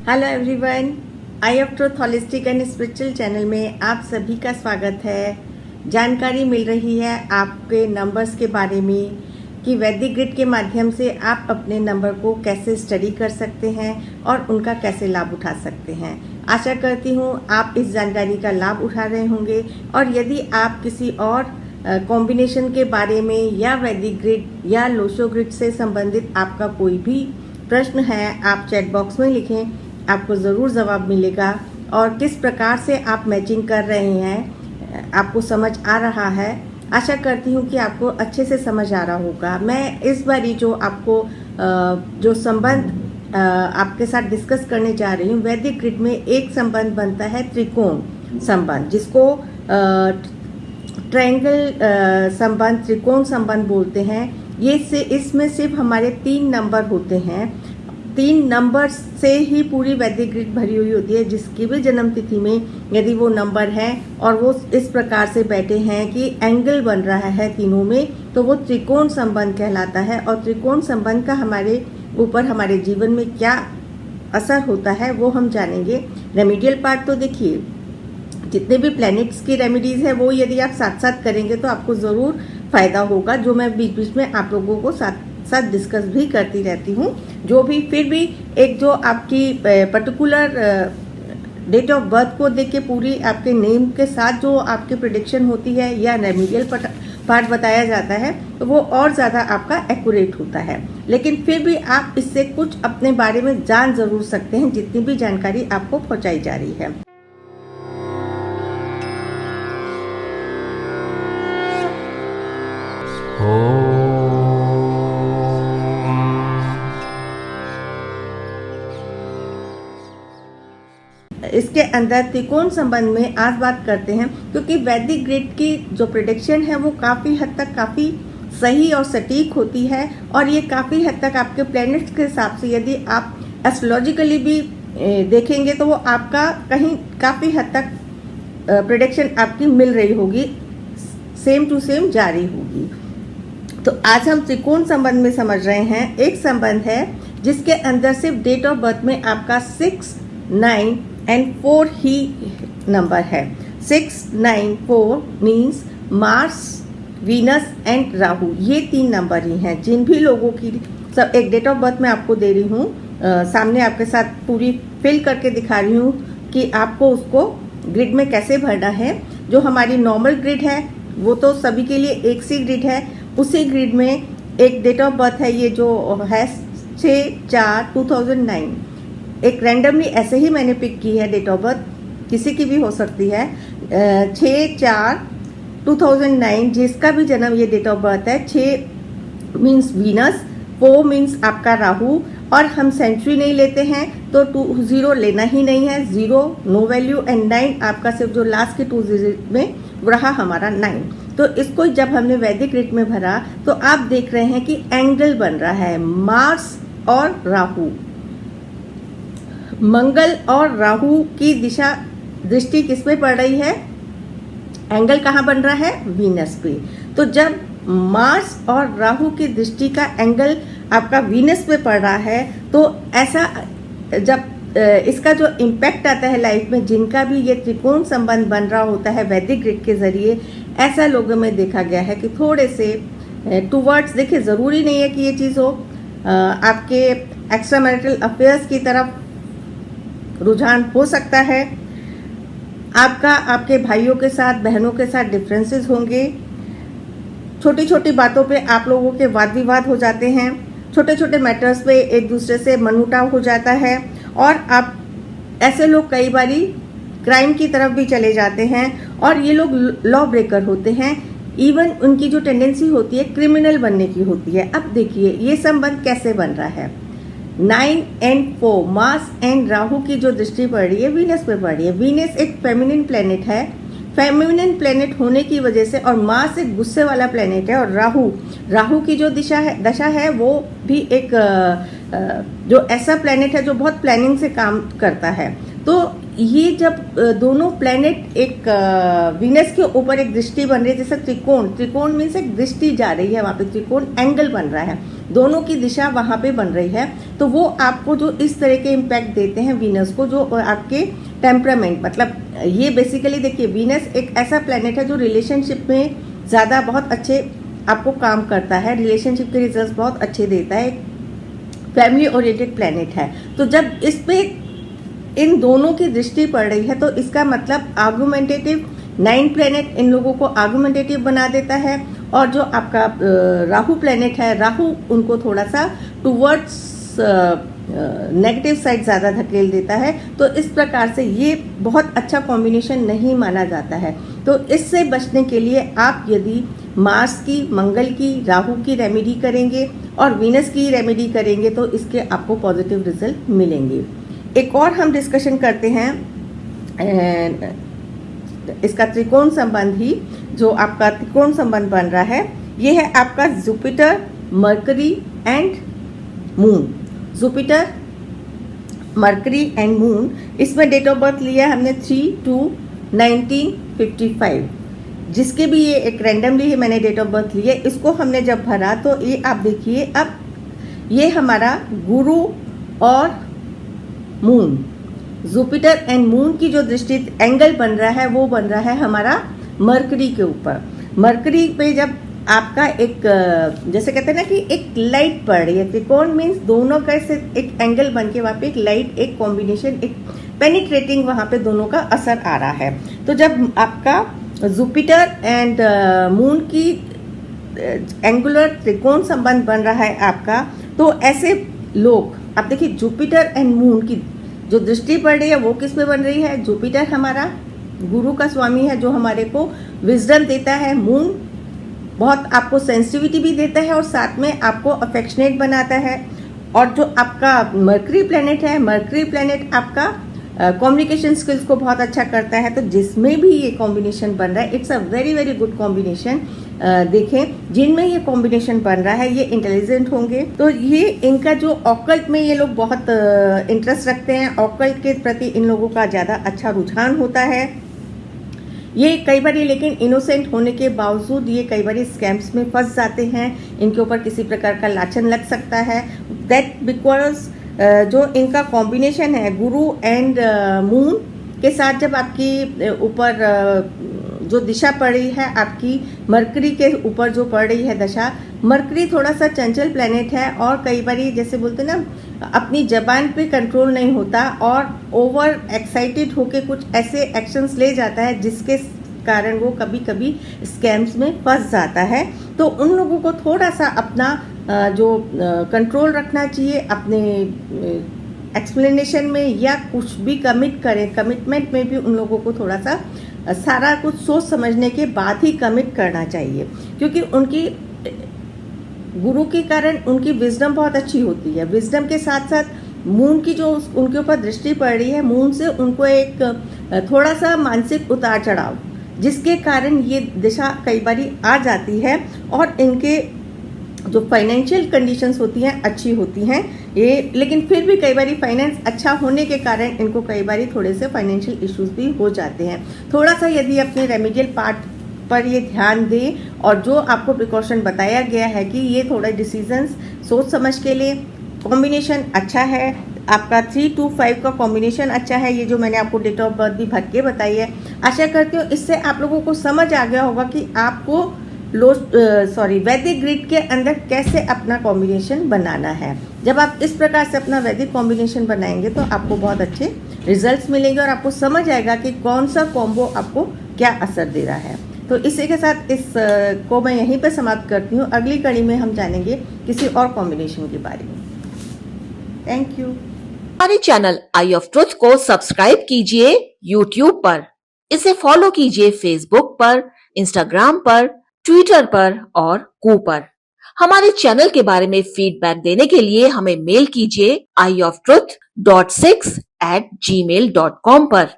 Hello everyone, I of truth holistic and spiritual channel में आप सभी का स्वागत है। जानकारी मिल रही है आपके नंबर्स के बारे में कि वैदिक ग्रिड के माध्यम से आप अपने नंबर को कैसे स्टडी कर सकते हैं और उनका कैसे लाभ उठा सकते हैं। आशा करती हूँ आप इस जानकारी का लाभ उठा रहे होंगे और यदि आप किसी और कॉम्बिनेशन के बारे में या वैदिक ग्रिड या लोशो ग्रिड से संबंधित आपका कोई भी प्रश्न है, आप चैट बॉक्स में लिखें, आपको ज़रूर जवाब मिलेगा। और किस प्रकार से आप मैचिंग कर रहे हैं आपको समझ आ रहा है। आशा करती हूँ कि आपको अच्छे से समझ आ रहा होगा। मैं इस बारी जो आपको जो संबंध आपके साथ डिस्कस करने जा रही हूँ, वैदिक ग्रिड में एक संबंध बनता है त्रिकोण संबंध, जिसको ट्रायंगल संबंध, त्रिकोण संबंध बोलते हैं। इसमें सिर्फ हमारे 3 नंबर होते हैं। 3 नंबर से ही पूरी वैदिक ग्रिड भरी हुई होती है। जिसकी भी जन्म तिथि में यदि वो नंबर है और वो इस प्रकार से बैठे हैं कि एंगल बन रहा है तीनों में, तो वो त्रिकोण संबंध कहलाता है। और त्रिकोण संबंध का हमारे ऊपर, हमारे जीवन में क्या असर होता है वो हम जानेंगे। रेमेडियल पार्ट तो देखिए, जितने भी प्लैनेट्स की रेमेडीज है वो यदि आप साथ साथ करेंगे तो आपको ज़रूर फायदा होगा, जो मैं बीच बीच में आप लोगों को साथ साथ डिस्कस भी करती रहती हूँ। जो भी फिर भी एक जो आपकी पर्टिकुलर डेट ऑफ बर्थ को देख के पूरी आपके नेम के साथ जो आपकी प्रिडिक्शन होती है या रेमेडियल पार्ट बताया जाता है, तो वो और ज़्यादा आपका एक्यूरेट होता है। लेकिन फिर भी आप इससे कुछ अपने बारे में जान ज़रूर सकते हैं, जितनी भी जानकारी आपको पहुँचाई जा रही है। इसके अंदर त्रिकोण संबंध में आज बात करते हैं, क्योंकि वैदिक ग्रिड की जो प्रेडिक्शन है वो काफ़ी हद तक काफ़ी सही और सटीक होती है। और ये काफ़ी हद तक आपके प्लैनेट्स के हिसाब से यदि आप एस्ट्रोलॉजिकली भी देखेंगे तो वो आपका कहीं काफ़ी हद तक प्रेडिक्शन आपकी मिल रही होगी, सेम टू सेम जारी होगी। तो आज हम त्रिकोण संबंध में समझ रहे हैं। एक संबंध है जिसके अंदर सिर्फ डेट ऑफ बर्थ में आपका 6, 9 एंड 4 ही नंबर है। 6, 9, 4 means Mars, Venus and Rahu, ये 3 नंबर ही हैं। जिन भी लोगों की सब एक डेट ऑफ बर्थ में आपको दे रही हूँ, सामने आपके साथ पूरी फिल करके दिखा रही हूँ कि आपको उसको ग्रिड में कैसे भरना है। जो हमारी नॉर्मल ग्रिड है वो तो सभी के लिए एक सी ग्रिड है। उसी ग्रिड में एक डेट ऑफ बर्थ है, ये जो है 6/4/2009। एक रैंडमली ऐसे ही मैंने पिक की है डेट ऑफ बर्थ, किसी की भी हो सकती है। 6/4/2009 जिसका भी जन्म ये डेट ऑफ बर्थ है। 6 मीन्स वीनस, 4 मीन्स आपका राहु, और हम सेंचुरी नहीं लेते हैं तो 20 लेना ही नहीं है, 0 नो वैल्यू, एंड 9 आपका सिर्फ जो लास्ट के 2 डिजिट में रहा हमारा 9। तो इसको जब हमने वैदिक ग्रिड में भरा तो आप देख रहे हैं कि एंगल बन रहा है मार्स और राहु। मंगल और राहु की दृष्टि किस पे पड़ रही है? एंगल कहाँ बन रहा है? वीनस पे। तो जब मार्स और राहु की दृष्टि का एंगल आपका वीनस पे पड़ रहा है, तो ऐसा जब इसका जो इम्पैक्ट आता है लाइफ में, जिनका भी ये त्रिकोण संबंध बन रहा होता है वैदिक ग्रिड के जरिए, ऐसा लोगों में देखा गया है कि थोड़े से टूवर्ड्स, देखिए ज़रूरी नहीं है कि ये चीज़ हो, आपके एक्स्ट्रा मैरिटल अफेयर्स की तरफ रुझान हो सकता है। आपका आपके भाइयों के साथ, बहनों के साथ डिफरेंसेस होंगे। छोटी छोटी बातों पे आप लोगों के वाद विवाद हो जाते हैं। छोटे छोटे मैटर्स पे एक दूसरे से मनमुटाव हो जाता है। और आप ऐसे लोग कई बारी क्राइम की तरफ भी चले जाते हैं और ये लोग लॉ ब्रेकर होते हैं। इवन उनकी जो टेंडेंसी होती है क्रिमिनल बनने की होती है। अब देखिए ये संबंध कैसे बन रहा है। 9 एंड 4 मार्स एंड राहु की जो दृष्टि पड़ रही है वीनस पे पड़ रही है। वीनस एक फेमिनिन प्लेनेट है। फेमिनिन प्लेनेट होने की वजह से, और मार्स एक गुस्से वाला प्लेनेट है, और राहु की जो दशा है वो भी एक जो ऐसा प्लेनेट है जो बहुत प्लानिंग से काम करता है। तो ये जब दोनों प्लेनेट एक वीनस के ऊपर एक दृष्टि बन रही है, जैसे त्रिकोण मीन्स एक दृष्टि जा रही है, वहाँ पे त्रिकोण एंगल बन रहा है। दोनों की दिशा वहाँ पे बन रही है, तो वो आपको जो इस तरह के इम्पैक्ट देते हैं वीनस को, जो आपके टेम्परामेंट, मतलब ये बेसिकली देखिए वीनस एक ऐसा प्लैनेट है जो रिलेशनशिप में ज़्यादा बहुत अच्छे आपको काम करता है, रिलेशनशिप के रिजल्ट बहुत अच्छे देता है, फैमिली ओरिएंटेड प्लैनेट है। तो जब इस पे इन दोनों की दृष्टि पड़ रही है तो इसका मतलब आर्गुमेंटेटिव 9 प्लैनेट इन लोगों को आर्गुमेंटेटिव बना देता है, और जो आपका राहु प्लैनेट है, राहु उनको थोड़ा सा टुवर्ड्स नेगेटिव साइड ज़्यादा धकेल देता है। तो इस प्रकार से ये बहुत अच्छा कॉम्बिनेशन नहीं माना जाता है। तो इससे बचने के लिए आप यदि मार्स की, मंगल की, राहु की रेमेडी करेंगे और वीनस की रेमेडी करेंगे तो इसके आपको पॉजिटिव रिजल्ट मिलेंगे। एक और हम डिस्कशन करते हैं इसका त्रिकोण संबंध ही, जो आपका त्रिकोण संबंध बन रहा है ये है आपका Jupiter, mercury and moon. Jupiter, mercury and moon, इसमें डेट ऑफ बर्थ लिया हमने 3/2/1955, जिसके भी ये एक रैंडमली ही मैंने डेट ऑफ बर्थ लिए। इसको हमने जब भरा तो ये आप देखिए, अब ये हमारा गुरु और मून, जुपिटर एंड मून की जो दृष्टि एंगल बन रहा है वो बन रहा है हमारा मरकरी के ऊपर। मरकरी पे जब आपका एक जैसे कहते हैं ना कि एक लाइट पड़ रही है, त्रिकोण मीन्स दोनों का से एक एंगल बन के वहाँ पे एक लाइट, एक कॉम्बिनेशन, एक पेनिट्रेटिंग वहाँ पे दोनों का असर आ रहा है। तो जब आपका जुपिटर एंड मून की एंगुलर त्रिकोण संबंध बन रहा है आपका, तो ऐसे लोग, आप देखिए जुपिटर एंड मून की जो दृष्टि पड़ रही है वो किस में बन रही है? जुपिटर हमारा गुरु का स्वामी है जो हमारे को विजडम देता है, मून बहुत आपको सेंसिटिविटी भी देता है और साथ में आपको अफेक्शनेट बनाता है, और जो आपका मरकरी प्लैनेट है, मरकरी प्लैनेट आपका कम्युनिकेशन स्किल्स को बहुत अच्छा करता है। तो जिसमें भी ये कॉम्बिनेशन बन रहा है, it's a very very good combination. देखें जिनमें ये कॉम्बिनेशन बन रहा है ये इंटेलिजेंट होंगे, तो ये इनका जो ऑकल्ट में ये लोग बहुत इंटरेस्ट रखते हैं, ऑकल्ट के प्रति इन लोगों का ज़्यादा अच्छा रुझान होता है। ये कई बार लेकिन इनोसेंट होने के बावजूद ये कई बार स्कैम्स में फंस जाते हैं, इनके ऊपर किसी प्रकार का लाछन लग सकता है। दैट बिकॉज जो इनका कॉम्बिनेशन है गुरु एंड मून के साथ, जब आपकी ऊपर जो दिशा पड़ रही है आपकी मरकरी के ऊपर जो पड़ रही है दशा, मरकरी थोड़ा सा चंचल प्लैनेट है और कई बार जैसे बोलते हैं ना अपनी जबान पे कंट्रोल नहीं होता और ओवर एक्साइटेड होके कुछ ऐसे एक्शंस ले जाता है जिसके कारण वो कभी कभी स्कैम्स में फंस जाता है। तो उन लोगों को थोड़ा सा अपना जो कंट्रोल रखना चाहिए अपने एक्सप्लेनेशन में, या कुछ भी कमिट करें, कमिटमेंट में भी उन लोगों को थोड़ा सा सारा कुछ सोच समझने के बाद ही कमिट करना चाहिए, क्योंकि उनकी गुरु के कारण उनकी विजडम बहुत अच्छी होती है। विजडम के साथ साथ मून की जो उनके ऊपर दृष्टि पड़ रही है, मून से उनको एक थोड़ा सा मानसिक उतार चढ़ाव, जिसके कारण ये दिशा कई बारी आ जाती है और इनके जो फाइनेंशियल कंडीशंस होती हैं अच्छी होती हैं ये, लेकिन फिर भी कई बारी फाइनेंस अच्छा होने के कारण इनको कई बारी थोड़े से फाइनेंशियल इश्यूज भी हो जाते हैं। थोड़ा सा यदि अपने रेमेडियल पार्ट पर ये ध्यान दें और जो आपको प्रिकॉशन बताया गया है कि ये थोड़ा डिसीजंस सोच समझ के लिए, कॉम्बिनेशन अच्छा है आपका 3-2-5 का कॉम्बिनेशन अच्छा है, ये जो मैंने आपको डेट ऑफ बर्थ भी भर के बताई है। आशा करती हूँ इससे आप लोगों को समझ आ गया होगा कि आपको वैदिक ग्रिड के अंदर कैसे अपना कॉम्बिनेशन बनाना है। जब आप इस प्रकार से अपना वैदिक कॉम्बिनेशन बनाएंगे तो आपको बहुत अच्छे रिजल्ट्स मिलेंगे और आपको समझ आएगा कि कौन सा कॉम्बो आपको क्या असर दे रहा है। तो इसी के साथ इस को मैं यहीं पर समाप्त करती हूँ। अगली कड़ी में हम जानेंगे किसी और कॉम्बिनेशन के बारे में। Thank you. हमारे चैनल आई ऑफ ट्रुथ को सब्सक्राइब कीजिए YouTube पर, इसे फॉलो कीजिए Facebook पर, Instagram पर, ट्विटर पर और कू पर। हमारे चैनल के बारे में फीडबैक देने के लिए हमें मेल कीजिए ioftruth.6@gmail.com पर।